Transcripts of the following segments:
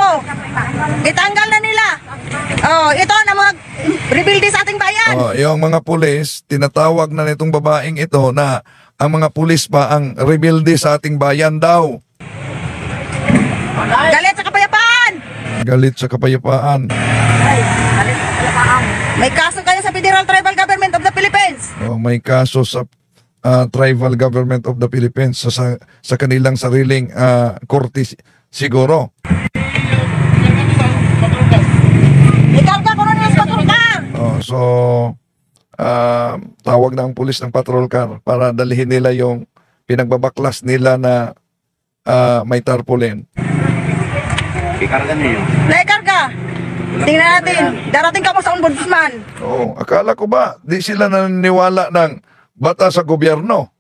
Oh, itanggal na nila. Oh, ito na mga rebelde sa ating bayan. Oh, yung mga pulis, tinatawag na nitong babaeng ito na ang mga pulis pa ang rebelde sa ating bayan daw. Galit sa kapayapaan. Galit sa kapayapaan. May kaso kayo sa Federal Tribal Government of the Philippines. Oh, may kaso sa Tribal Government of the Philippines sa kanilang sariling korte siguro. Ikarga ko rin yung patrol car. Oh, so tawag na ang pulis ng patrol car para dalhin nila yung pinagbabaklas nila na may tarpaulin. Ikarga niyo. Naikarga. Tingnan natin. Darating ka mo sa ombudsman. Oh, akala ko ba di sila naniniwala ng batas sa gobyerno?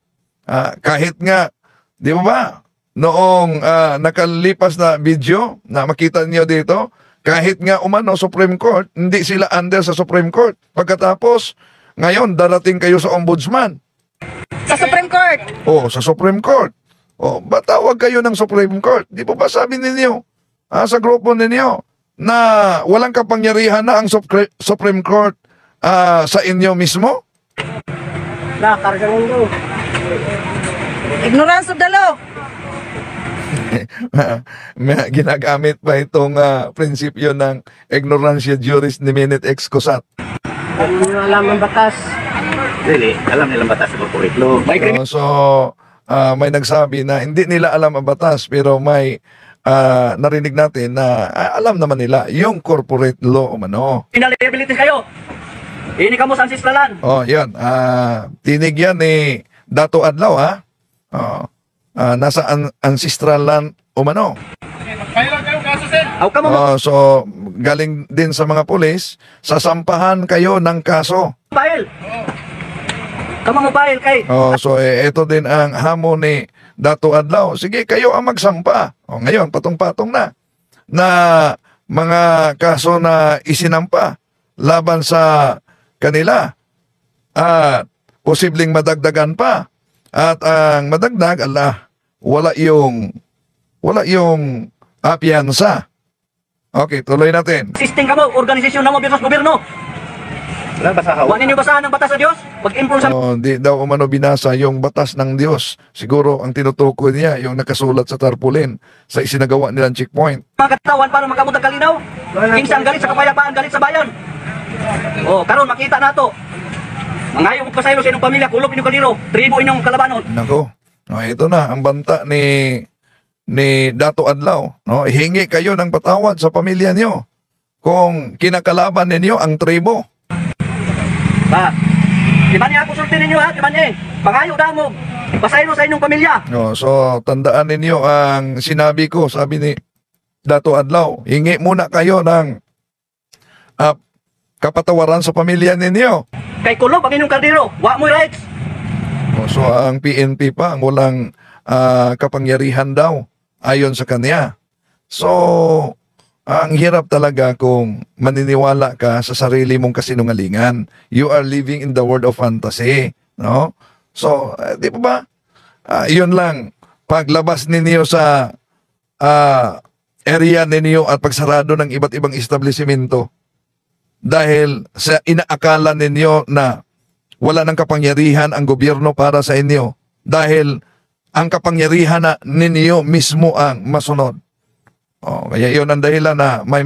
Kahit nga, di ba, noong nakalipas na video na makita niyo dito, kahit nga umano Supreme Court, hindi sila under sa Supreme Court. Pagkatapos, ngayon darating kayo sa ombudsman. Sa Supreme Court. Oh, sa Supreme Court. Oh, ba't tawag kayo ng Supreme Court? Di ba sabi ninyo sa grupo ninyo na walang kapangyarihan na ang Supreme Court sa inyo mismo? Ignorance of the law. Ginagamit pa itong prinsipyo ng ignorancia juris niminet excusat. Alam ang batas. Really, alam nilang batas sa corporate law. So, may nagsabi na hindi nila alam ang batas pero may narinig natin na alam naman nila yung corporate law umano. Inaliability kayo. Ini kamo sa ancestralan. Oh, yan. Tinig yan ni Dato Adlaw, ha? Nasa ancestral land umano. So, galing din sa mga pulis, sasampahan kayo ng kaso. File. Kamu mo file kay. So, ito din ang hamon ni Dato Adlaw. Sige, kayo ang magsampa. Ngayon, patong-patong na mga kaso na isinampa laban sa kanila. At posibleng madagdagan pa. At ang madagdag, wala yung piyansa. Okay, tuloy natin. Existing ka mo, organisasyon na mo versus gobyerno. Wala ninyo basahan ang batas sa Diyos? Pag-improve sa... Hindi daw umano binasa yung batas ng Diyos. Siguro ang tinutukoy niya yung nakasulat sa tarpaulin sa isinagawa nilang checkpoint. Mga katawan para magkamot ang kalinaw. Kinsang galit sa kapayapaan, galit sa bayan. Karon makita na to. Mangayo mo pasaylo sa inyong pamilya, kulop inyong kaliro, tribo inyong kalabanon. Nako, ito na ang banta ni Dato Adlaw. Hingi kayo ng patawad sa pamilya niyo kung kinakalaban ninyo ang tribo. Di ba niya ako sultin ninyo ha? Di ba niya? Pangayo na mo, pasaylo sa inyong pamilya. So, tandaan ninyo ang sinabi ko, sabi ni Dato Adlaw, hingi muna kayo ng kapatawaran sa pamilya ninyo. Kay kulop ang inyong kaldero, wa mo rights. So, ang PNP pa, ang walang kapangyarihan daw, ayon sa kanya. So, ang hirap talaga kung maniniwala ka sa sarili mong kasinungalingan. You are living in the world of fantasy. No? So, di ba? Yun lang. Paglabas ninyo sa area ninyo at pagsarado ng iba't ibang establishmento, dahil sa inaakala ninyo na wala ng kapangyarihan ang gobyerno para sa inyo, dahil ang kapangyarihan na ninyo mismo ang masunod. Kaya yun ang dahilan na may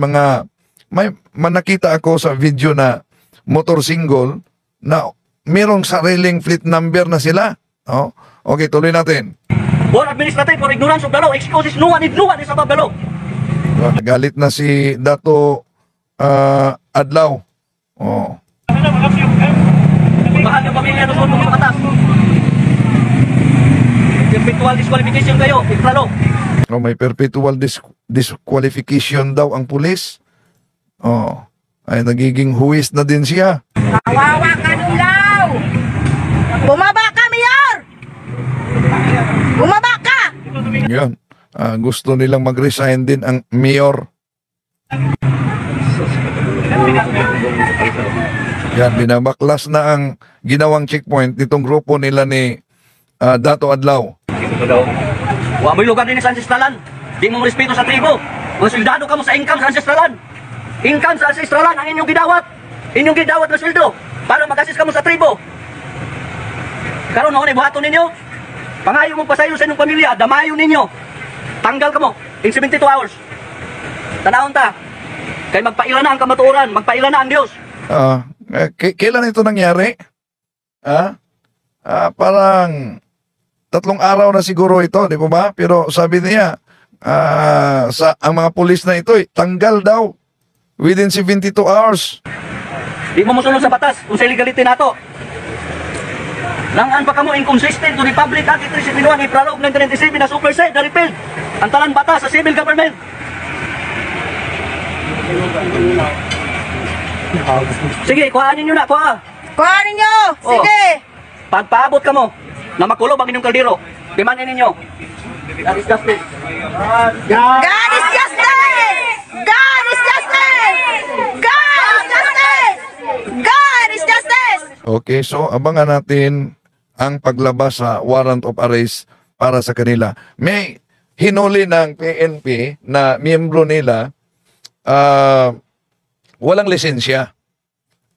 nakita ako sa video na motor single na mayroong sariling fleet number na sila. Okay, tuloy natin. For administrative for ignorance of the law, excuses no one is above the law. Nagalit na si Dato Adlaw. Mahal yung pamilya ng mga batas. Perpetual disqualification kayo, ikralo. May perpetual disqualification daw ang pulis. Ay nagiging huwis na din siya. Kawawa ka, Dulaw! Bumaba ka, Mayor! Bumaba ka! Yun. Gusto nilang mag-resign din ang mayor. Yan, binabaklas na ang ginawang checkpoint nitong grupo nila ni Dato Adlaw. Wa mo'y lugar din sa ancestralan. Di mo respeto sa tribo. Mga soldado ka mo sa income sa ancestralan. Income sa ancestralan ang inyong gidawat. Inyong gidawat na sweldo para mag-assist ka mo sa tribo. Karon mo ni buhaton ninyo. Pangayo mo pasayo sa inyong pamilya, damayo ninyo. Tanggal ka mo in 72 hours. Tanahon ta. Kay magpaila na ang kamatuoran, magpaila na ang Dios. Kailan ito nangyari? Parang 3 araw na siguro ito, di ba? Pero sabi niya, ang mga pulis na ito, tanggal daw within 72 hours. Di mo musunod sa batas kung sa legality nato. Langan pa kamo inconsistent to the Public Act 371 April 1997 na supersede na repealed ang talang batas sa civil government. Sige, kuhaan ninyo na, kuha. Kuha ninyo! Oh. Sige! Pagpaabot ka mo na makulob ang inyong kaldero, timanin ninyo. That is justice. God is justice! God is justice! God is justice! God is justice! Okay, so abangan natin ang paglabas sa warrant of arrest para sa kanila. May hinuli ng PNP na miyembro nila walang lisensya.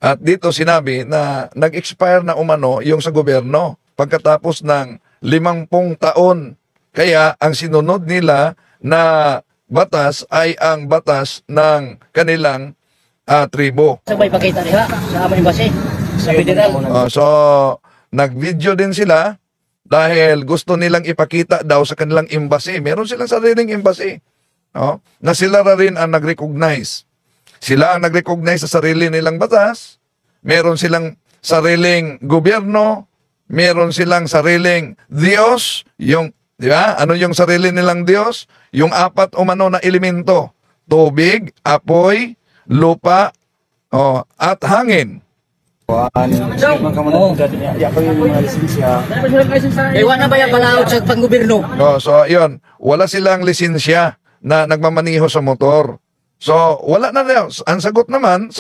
At dito sinabi na nag-expire na umano yung sa gobyerno pagkatapos ng 50 taon. Kaya ang sinunod nila na batas ay ang batas ng kanilang tribo. Sabay pakita niya sa aming base, sa federal. So, nag-video din sila dahil gusto nilang ipakita daw sa kanilang embassy. Meron silang sariling embassy. No? Na sila rin ang nag-recognize. Sila ang nag-recognize sa sarili nilang batas. Meron silang sariling gobyerno. Meron silang sariling Diyos. Yung, di ba? Ano yung sarili nilang Diyos? Yung 4 umano na elemento. Tubig, apoy, lupa, at hangin. Ewan na ba yung balaod sa panggobyerno? So, yun. Wala silang lisensya na nagmamaniho sa motor. So, wala na daw. Ang sagot naman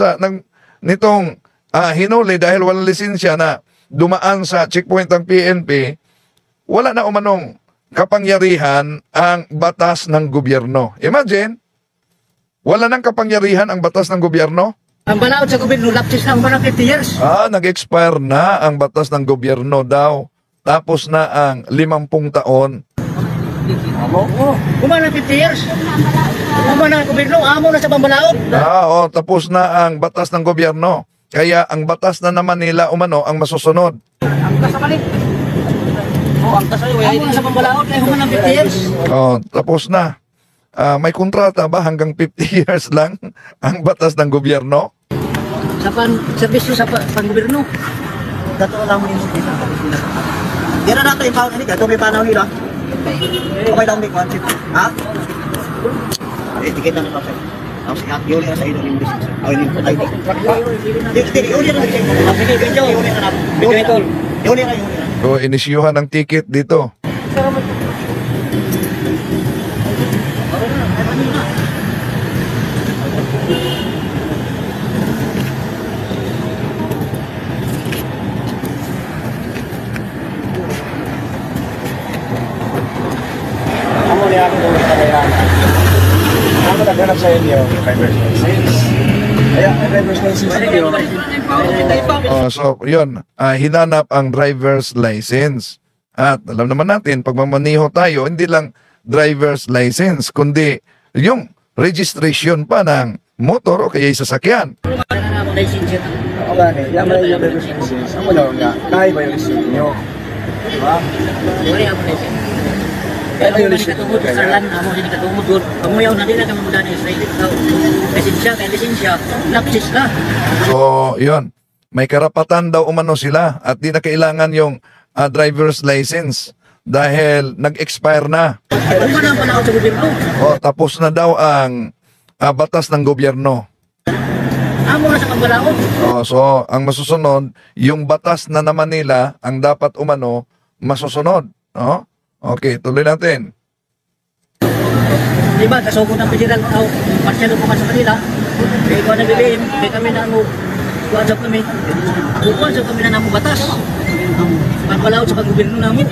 nitong hinuli dahil walang lisensya na dumaan sa checkpoint ng PNP, wala na umanong kapangyarihan ang batas ng gobyerno. Imagine, wala nang kapangyarihan ang batas ng gobyerno. Ang balaod sa gobyerno, lapsis na ang 50 years. Nag-expire na ang batas ng gobyerno daw. Tapos na ang 50 taon. Kumana 50 years. Kumana ang gobyerno, amo na sa pambalaod. Tapos na ang batas ng gobyerno. Kaya ang batas na naman nila umano ang masusunod. Ang kasapalit. Ang kasapalit. Amo na sa pambalaod, ay humana 50 years. Tapos na. May kontrata ba hanggang 50 years lang ang batas ng gobyerno? Sa servisyo sa panggobyerno. Dato lang mo yung kita. Dira na ito yung pound ini, dato may panaw nila. Okay lang may concept. Ha? Tikit na ito sa'yo. Ang sikat, yuli na sa ino yung business. Yung ID. Yuli na ito. Sige, video. Yuli na. Yuli na. So, inisyuhan ng ticket dito. Amo niya ako kung kailangan. Ako naghanap sa inyo, driver's license. Kaya, driver's license ninyo. So, yun. Hinanap ang driver's license. At alam naman natin, pag mamaniho tayo, hindi lang driver's license, kundi yung registration pa ng motor o kaya sasakyan. Ako ba, yaman na yung driver's license. Ako daw nga, kaya ba yung license nyo? Diba? Pero yung katungod sa lan, amo din katungod doon. Pamuyaw na din na kami mula na Israelite daw. Lisensya, lapsis na. So, yun. May karapatan daw umano sila at di na kailangan yung driver's license dahil nag-expire na. Kung na ang panahon sa gobyerno, Tapos na daw ang batas ng gobyerno. amo na sa pambalaod. So, ang masusunod, yung batas na naman nila, ang dapat umano, masusunod. Okay, tuloy natin. Diba, kasugod ng federal tao, parsyado pa sa kanila. Kaya ikaw na bibihin, kaya kami na ano, kuwansap kami. Kuwansap kami na namo batas. Pambalaod sa pag-gobyerno namin.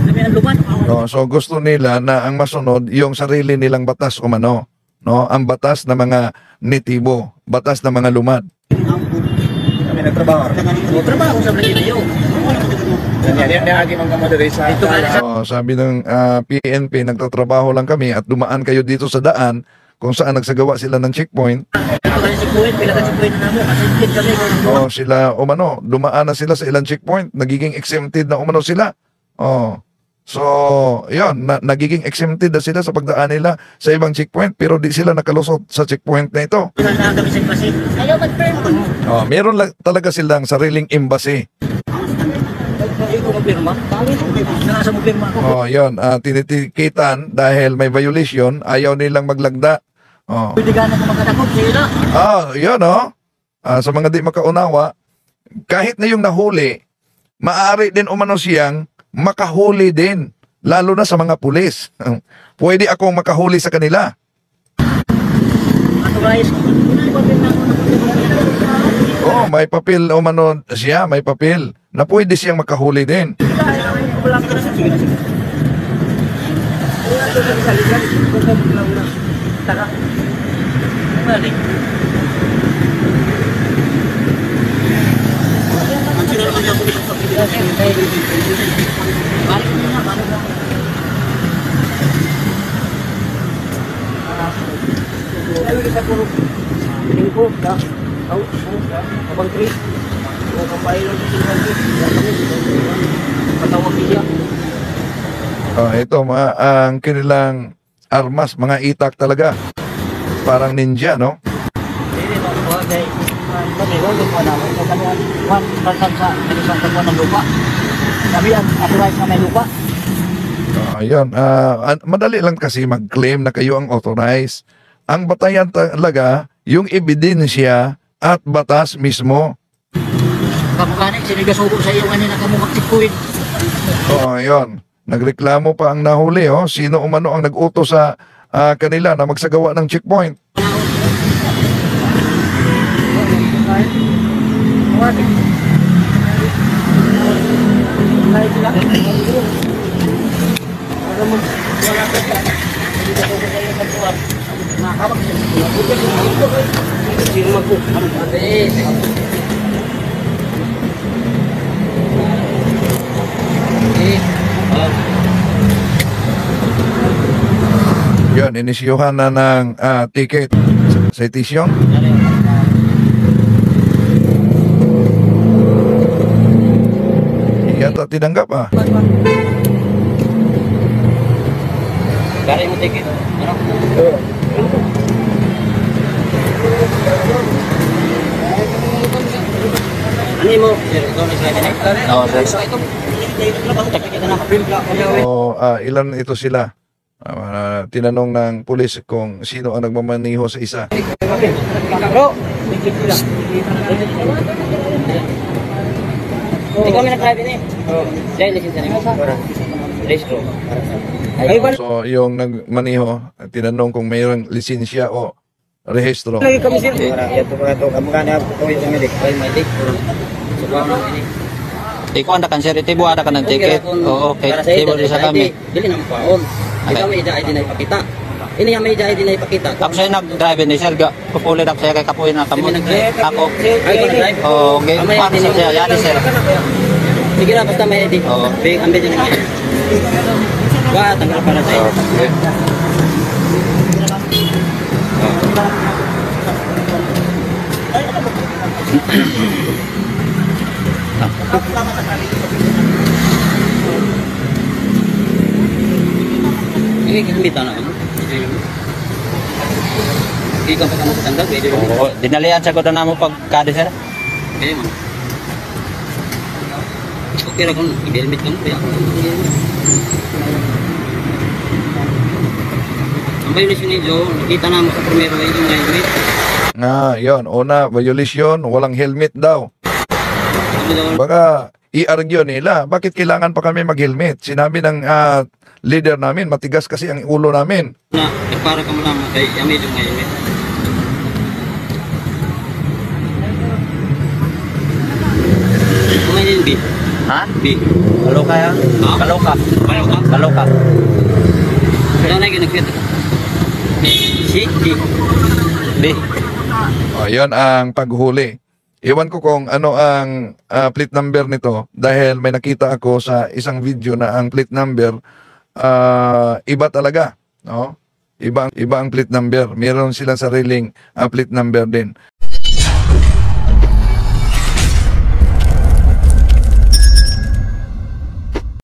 Kami ang lupan. So, gusto nila na ang masunod, yung sarili nilang batas umano. no, ang batas ng mga nitibo, batas ng mga lumad. Kami nagtrabaho. Trabaho sa Brazil. Ito Sabi ng PNP, nagtatrabaho lang kami at dumaan kayo dito sa daan kung saan nagsagawa sila ng checkpoint. Ito kasi si Kuwait, pila kasi Kuwait na mo. Kasi kami. Sila umano, dumaan na sila sa ilang checkpoint, nagiging exempted na umano sila. So, yun, nagiging exempted na sila sa pagdaan nila sa ibang checkpoint pero di sila nakalusot sa checkpoint na ito. Wala na kami sa kasi. Ayaw mag-firm. Meron talaga silang sariling embassy. Ayaw ko mag-firma. Nasa mag-firma ako. Yun, tinitikitan dahil may violation, ayaw nilang maglagda. Pwede ka na kumakadakot sila. Yun sa mga di makaunawa, kahit na yung nahuli, maaari din umano siyang makahuli din, lalo na sa mga pulis. Pwede akong makahuli sa kanila. Ato guys. May papel umano siya, may papel na pwede siyang makahuli din. Ito, ang kanilang armas, mga itak talaga. Parang ninja, no? Ayun, madali lang kasi mag-claim na kayo ang authorized. Ang batayan talaga, yung ebidensya at batas mismo. Kamukanin, sinigasuko sa iyo kanina kamukaksikuin. Ayun. Nagreklamo pa ang nahuli, sino umano ang nag-utos sa kanila na magsagawa ng checkpoint. Yun, inisyuhan na ng ticket citation. Yata tinanggap Gari mo ticket. Ano mo? Ilan ito sila? Tinanong ng pulis kung sino ang nagmamaniho sa isa. Ikaw may nag-drive din eh. Dahil lisensa niyo. Registro. So, yung nagmaniho, tinanong kung mayroong lisensya o rehistro. Kami sir. Ikaw anda kan sir, tibo ada ka ng ticket. Oo, okay. Tibo din sa kami. Dili na mapaon. Ikaw may ID na ipakita. Ini yung may ID na ipakita. Ako sa'yo nag-drive ni sir, pupulit ako sa'yo kay kapuin na kamo. Ako. Oo, okay. Paano sa sa'yo? Yan sir. Sige na, basta may ID. Oo. Ambil din naman. Wah, tanggal para sa'yo. Okay. Ini kita na ano? Ikaw pa kamo sa tanggal, pwede rin. Oo, dinalian sa ko na mo pagkada sir. Okay man. Okay ra kung i-helmet ka mo, kaya ako. Ang violation ni Joe, nakita na mo sa primero ay yung helmet. Yon. Una, violation, walang helmet daw. Ano daw? Baka i-argue nila, bakit kailangan pa kami mag-helmet? Sinabi ng leader namin, matigas kasi ang ulo namin. Na, para ka mo lang kay Yamid yung helmet. Kumain yung beef. Ha? Beef. Kaloka yan? Ha? Kaloka. Paano ka? Kaloka. Kaya na yung nag-fit. Di. O, yun ang paghuli. Iwan ko kung ano ang plate number nito dahil may nakita ako sa isang video na ang plate number iba talaga, no? Iba ang plate number. Meron silang sariling plate number din.